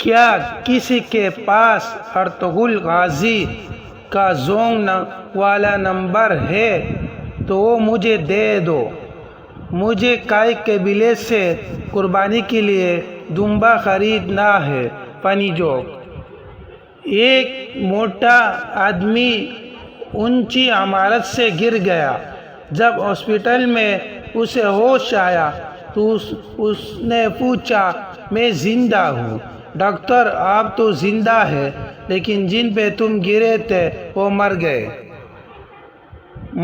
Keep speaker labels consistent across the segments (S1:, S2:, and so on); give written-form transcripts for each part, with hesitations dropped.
S1: کیا کسی کے پاس ارطغرل غازی کا زونگ والا نمبر ہے تو وہ مجھے دے دو۔ مجھے کئی قبیلے سے قربانی کے لیے دمبا خریدنا ہے۔ فنی جوک: ایک موٹا آدمی اونچی عمارت سے گر گیا۔ جب ہاسپٹل میں اسے ہوش آیا تو اس نے پوچھا، میں زندہ ہوں؟ ڈاکٹر: آپ تو زندہ ہیں لیکن جن پہ تم گرے تھے وہ مر گئے۔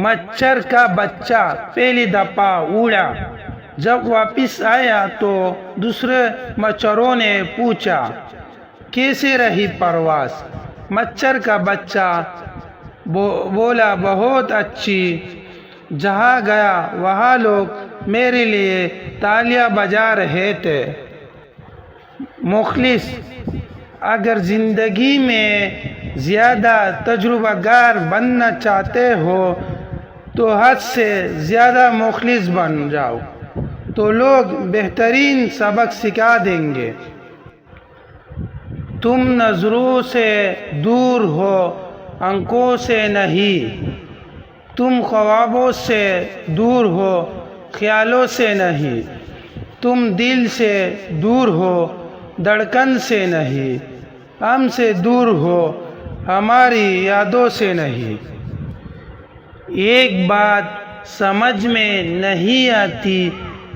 S1: مچھر کا بچہ پہلی دفعہ اڑا۔ جب واپس آیا تو دوسرے مچھروں نے پوچھا، کیسے رہی پرواز؟ مچھر کا بچہ بولا، بہت اچھی۔ جہاں گیا وہاں لوگ میرے لیے تالیاں بجا رہے تھے۔ مخلص: اگر زندگی میں زیادہ تجربہ کار بننا چاہتے ہو تو حد سے زیادہ مخلص بن جاؤ تو لوگ بہترین سبق سکھا دیں گے۔ تم نظروں سے دور ہو، آنکھوں سے نہیں۔ تم خوابوں سے دور ہو، خیالوں سے نہیں۔ تم دل سے دور ہو، دھڑکن سے نہیں۔ ہم سے دور ہو، ہماری یادوں سے نہیں۔ ایک بات سمجھ میں نہیں آتی،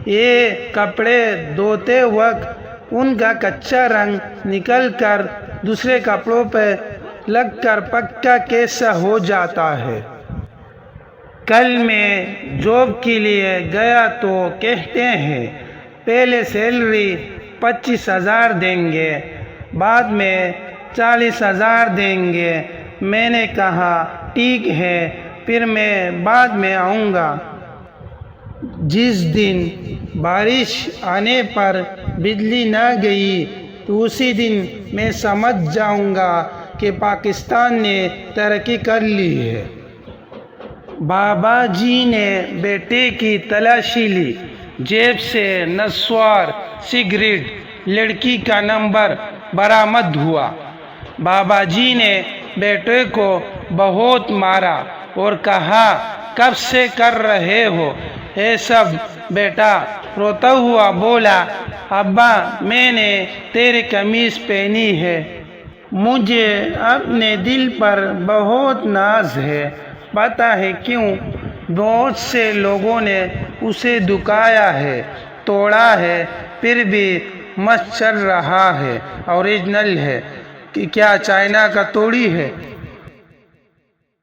S1: یہ کپڑے دھوتے وقت ان کا کچا رنگ نکل کر دوسرے کپڑوں پہ لگ کر پکا کیسا ہو جاتا ہے۔ کل میں جاب کے لیے گیا تو کہتے ہیں پہلے سیلری 25,000 دیں گے، بعد میں 40,000 دیں گے۔ میں نے کہا ٹھیک ہے، پھر میں بعد میں آؤں گا۔ جس دن بارش آنے پر بجلی نہ گئی تو اسی دن میں سمجھ جاؤں گا کہ پاکستان نے ترقی کر لی ہے۔ بابا جی نے بیٹے کی تلاشی لی، جیب سے نسوار، سگریٹ، لڑکی کا نمبر برآمد ہوا۔ بابا جی نے بیٹے کو بہت مارا اور کہا، کب سے کر رہے ہو یہ سب؟ بیٹا روتا ہوا بولا، ابا میں نے تیری قمیض پہنی ہے۔ مجھے اپنے دل پر بہت ناز ہے، پتہ ہے کیوں؟ بہت سے لوگوں نے اسے دکھایا ہے، توڑا ہے، پھر بھی مست چل رہا ہے۔ اوریجنل ہے کہ کیا چائنا کا توڑی ہے؟